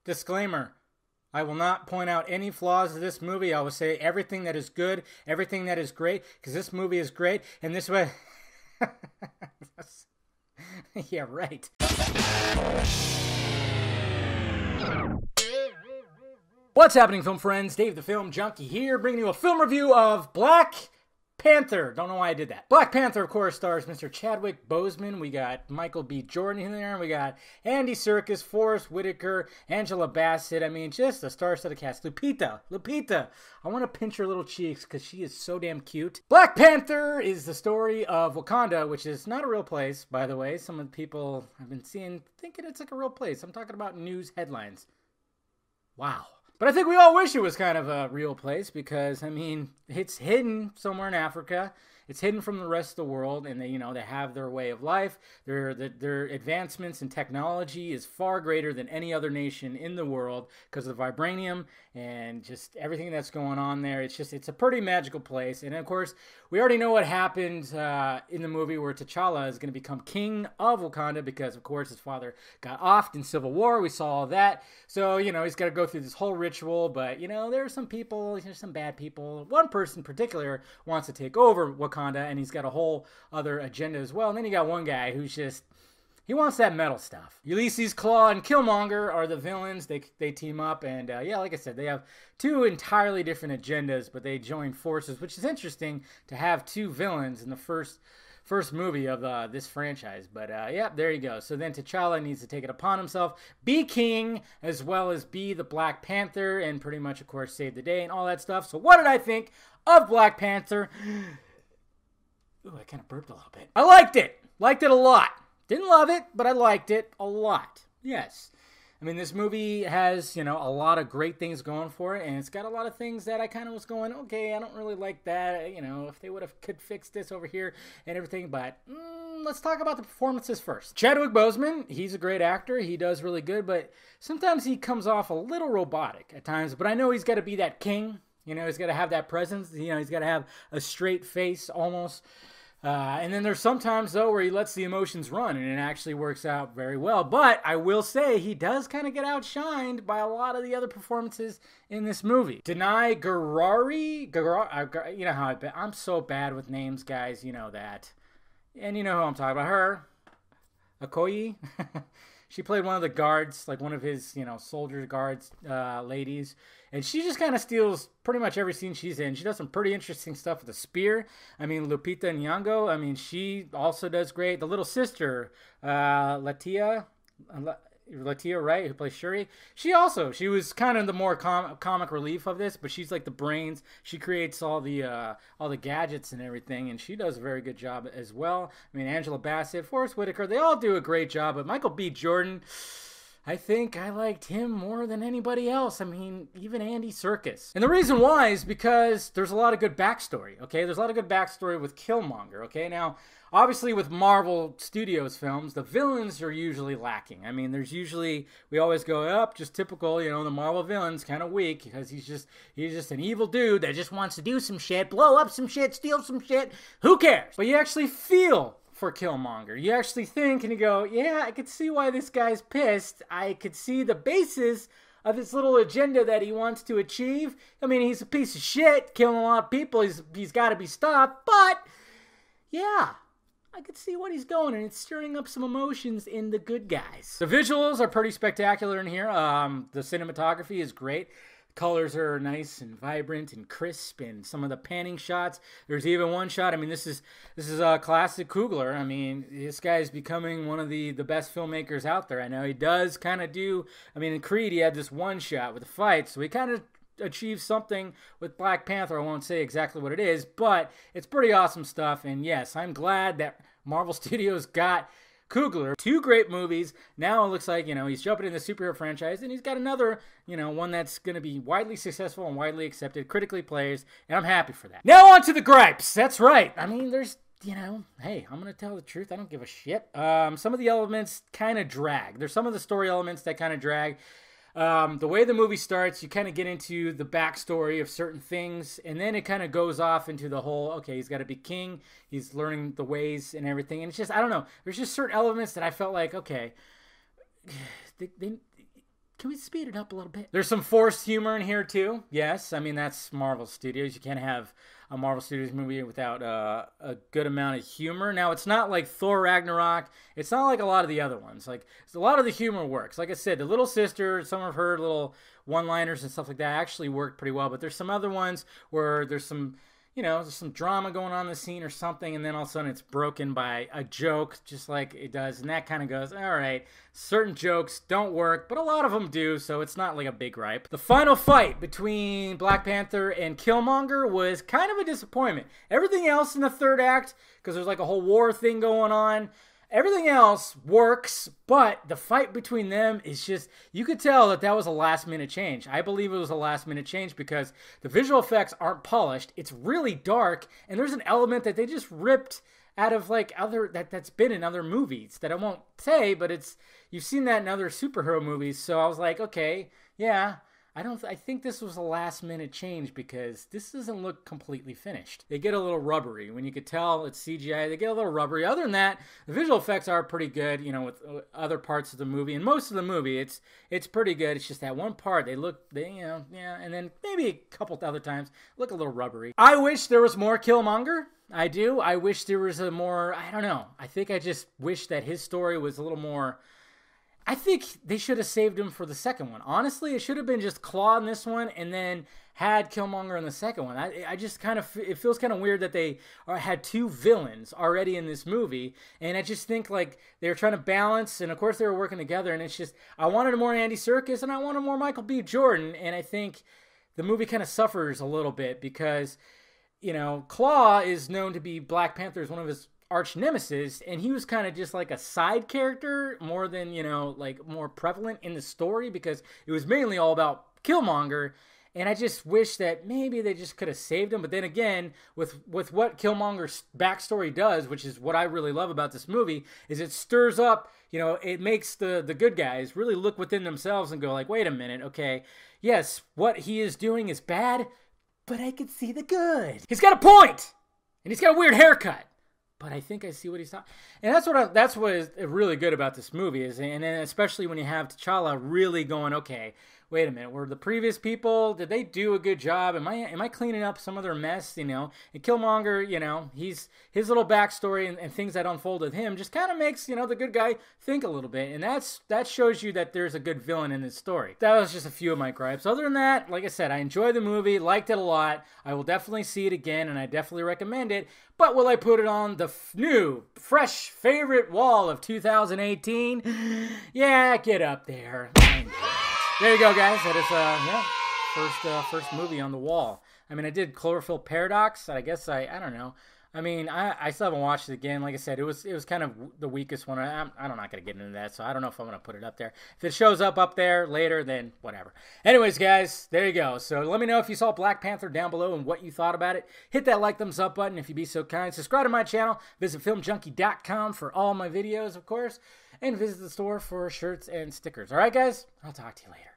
Disclaimer. I will not point out any flaws of this movie. I will say everything that is good, everything that is great, because this movie is great, and this way... Yeah, right. What's happening, film friends? Dave the Film Junkie here, bringing you a film review of Black Panther. Don't know why I did that. Black Panther, of course, stars Mr. Chadwick Boseman. We got Michael B. Jordan in there. We got Andy Serkis, Forrest Whitaker, Angela Bassett. I mean, just a star-studded cast. Lupita. I want to pinch her little cheeks because she is so damn cute. Black Panther is the story of Wakanda, which is not a real place, by the way. Some of the people I've been seeing thinking it's like a real place. I'm talking about news headlines. Wow. But I think we all wish it was kind of a real place because, I mean, it's hidden somewhere in Africa. It's hidden from the rest of the world, and they have their way of life. Their advancements in technology is far greater than any other nation in the world because of vibranium and just everything that's going on there. It's a pretty magical place. And of course, we already know what happened in the movie where T'Challa is going to become king of Wakanda because, of course, his father got offed in Civil War. We saw all that. So, he's got to go through this whole ritual. But, there are some people, there's some bad people. One person in particular wants to take over Wakanda, and he's got a whole other agenda as well. And then you got one guy who's just, he wants that metal stuff. Ulysses Claw and Killmonger are the villains. They team up, and yeah, like I said, they have two entirely different agendas, but they join forces, which is interesting to have two villains in the first movie of this franchise. But yeah, there you go. So then T'Challa needs to take it upon himself, be king, as well as be the Black Panther, and pretty much, of course, save the day and all that stuff. So what did I think of Black Panther? Ooh, I kind of burped a little bit. I liked it. Liked it a lot. Didn't love it, but I liked it a lot. Yes. I mean, this movie has, a lot of great things going for it, and it's got a lot of things that I kind of was going, okay, I don't really like that, if they could fix this over here and everything, but let's talk about the performances first. Chadwick Boseman, he's a great actor. He does really good, but sometimes he comes off a little robotic at times, but I know he's got to be that king. He's got to have that presence. He's got to have a straight face almost. And then there's sometimes, though, where he lets the emotions run, and it actually works out very well. But I will say he does kind of get outshined by a lot of the other performances in this movie. Denai Guerrari, you know how I'm so bad with names, guys. You know that. And you know who I'm talking about. Her, Okoye. She played one of the guards, like one of his, soldier guards ladies. And she just kind of steals pretty much every scene she's in. She does some pretty interesting stuff with the spear. I mean, Lupita Nyong'o, she also does great. The little sister, Latia, right, who plays Shuri, she was kind of the more comic relief of this, but she's like the brains. She creates all the gadgets and everything, and she does a very good job as well. I mean, Angela Bassett, Forrest Whitaker, they all do a great job, but Michael B. Jordan, I think I liked him more than anybody else. I mean, even Andy Serkis. And the reason why is because there's a lot of good backstory, okay? There's a lot of good backstory with Killmonger, okay? Now, obviously with Marvel Studios films, the villains are usually lacking. I mean, we always go up, just typical, the Marvel villain's kind of weak because he's just an evil dude that just wants to do some shit, blow up some shit, steal some shit. Who cares? But you actually feel for Killmonger. You actually think and you go, yeah, I could see why this guy's pissed. I could see the basis of this little agenda that he wants to achieve. I mean, he's a piece of shit, killing a lot of people. He's got to be stopped. But yeah, I could see what he's going, and it's stirring up some emotions in the good guys. The visuals are pretty spectacular in here. The cinematography is great. Colors are nice and vibrant and crisp, and some of the panning shots. There's even one shot. I mean, this is a classic Coogler. I mean, this guy's becoming one of the best filmmakers out there. I know he does kind of do. I mean, in Creed, he had this one shot with the fight, so he kind of achieved something with Black Panther. I won't say exactly what it is, but it's pretty awesome stuff. And yes, I'm glad that Marvel Studios got Coogler. Two great movies. Now it looks like, he's jumping in the superhero franchise, and he's got another, one that's going to be widely successful and widely accepted, critically praised, and I'm happy for that. Now on to the gripes. That's right. I mean, there's, hey, I'm going to tell the truth. I don't give a shit. Some of the elements kind of drag. There's some of the story elements that kind of drag. The way the movie starts, you kind of get into the backstory of certain things, and then it kind of goes off into the whole, okay, he's got to be king, he's learning the ways and everything, and it's just, I don't know, there's just certain elements that I felt like, okay, can we speed it up a little bit? There's some forced humor in here too. Yes, I mean, that's Marvel Studios. You can't have a Marvel Studios movie without a good amount of humor. Now, it's not like Thor Ragnarok. It's not like a lot of the other ones. Like, a lot of the humor works. Like I said, the little sister, some of her little one-liners and stuff like that actually worked pretty well. But there's some other ones where there's some, you know, there's some drama going on in the scene or something, and then all of a sudden it's broken by a joke, just like it does. And that kind of goes, all right, certain jokes don't work, but a lot of them do, so it's not like a big gripe. The final fight between Black Panther and Killmonger was kind of a disappointment. Everything else in the third act, because there's like a whole war thing going on, everything else works, but the fight between them is just, you could tell that that was a last-minute change. I believe it was a last-minute change because the visual effects aren't polished. It's really dark, and there's an element that they just ripped out of like that's been in other movies that I won't say, but you've seen that in other superhero movies. So I was like, okay, yeah. I think this was a last minute change because this doesn't look completely finished. They get a little rubbery. When you could tell it's CGI, they get a little rubbery. Other than that, the visual effects are pretty good, you know, with other parts of the movie. And most of the movie, it's pretty good. It's just that one part, you know, yeah, and then maybe a couple other times look a little rubbery. I wish there was more Killmonger. I do. I wish there was a more, I don't know. I think I just wish that his story was a little more. I think they should have saved him for the second one. Honestly, it should have been just Claw in this one and then had Killmonger in the second one. I just kind of, it feels kind of weird that they had two villains already in this movie. And I just think like they were trying to balance, and of course they were working together. And it's just, I wanted more Andy Serkis and I wanted more Michael B. Jordan. And I think the movie kind of suffers a little bit because, you know, Claw is known to be Black Panther's one of his arch nemesis, and he was kind of just like a side character more than, you know, like more prevalent in the story because it was mainly all about Killmonger. And I just wish that maybe they just could have saved him. But then again, with what Killmonger's backstory does, which is what I really love about this movie, is it stirs up, you know, it makes the good guys really look within themselves and go like, wait a minute, okay, yes, what he is doing is bad, but I can see the good. He's got a point, and he's got a weird haircut. But I think I see what he's talking. And that's what is really good about this movie is, and then especially when you have T'Challa really going, okay, wait a minute, were the previous people, did they do a good job? Am I cleaning up some of their mess, you know? And Killmonger, you know, his little backstory and things that unfold with him just kind of makes, you know, the good guy think a little bit. And that shows you that there's a good villain in this story. That was just a few of my gripes. Other than that, like I said, I enjoyed the movie, liked it a lot. I will definitely see it again, and I definitely recommend it. But will I put it on the new, fresh favorite wall of 2018? Yeah, get up there. There you go, guys. That is, first movie on the wall. I mean, I did Cloverfield Paradox. I guess I don't know. I mean, I still haven't watched it again. Like I said, it was kind of the weakest one. I'm not going to get into that, so I don't know if I'm going to put it up there. If it shows up there later, then whatever. Anyways, guys, there you go. So let me know if you saw Black Panther down below and what you thought about it. Hit that like, thumbs up button if you'd be so kind. Subscribe to my channel. Visit filmjunkie.com for all my videos, of course. And visit the store for shirts and stickers. All right, guys? I'll talk to you later.